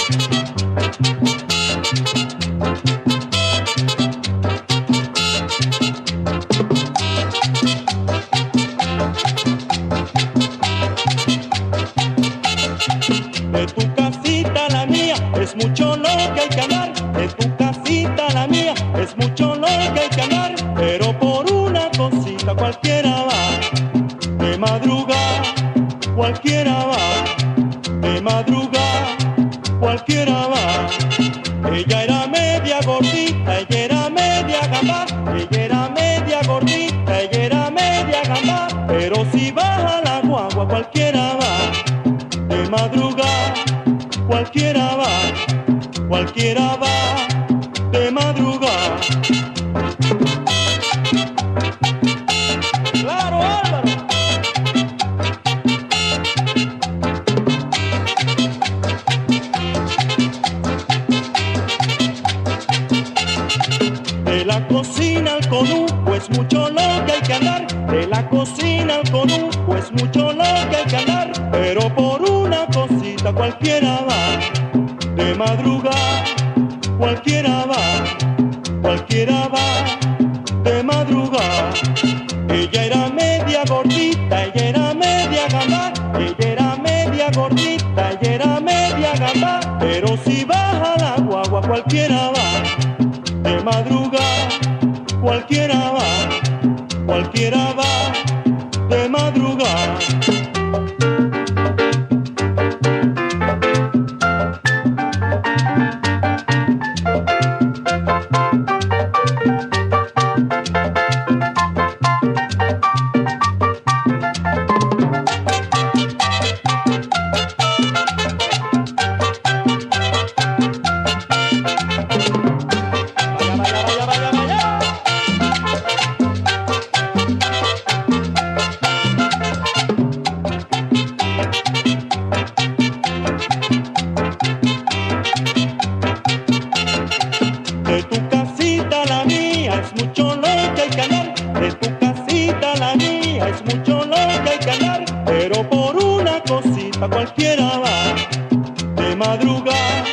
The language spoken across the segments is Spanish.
De tu casita a la mía es mucho lo que hay que andar. De tu casita a la mía es mucho lo que hay que andar. Pero por una cosita cualquiera va. De madrugada cualquiera va. De madrugada cualquiera va. Ella era media gordita, ella era media gamba. Ella era media gordita, ella era media gamba. Pero si baja la guagua cualquiera va. De madrugada cualquiera va, cualquiera va, de madrugada. Claro, Álvaro. De la cocina al conuco es mucho lo que hay que andar. De la cocina al conuco es mucho lo que hay que andar. Pero por una cosita cualquiera va. De madrugada cualquiera va. Cualquiera va. De madrugada. Ella era media gordita, ella era media gamba. Ella era media gordita, ella era media gamba. Pero si baja la guagua cualquiera va. De madrugada cualquiera va. Cualquiera va. De madrugada. De tu casita a la mía es mucho lo que hay que andar. De tu casita a la mía es mucho lo que hay que andar. Pero por una cosita cualquiera va. De madrugada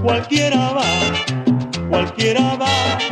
cualquiera va. Cualquiera va.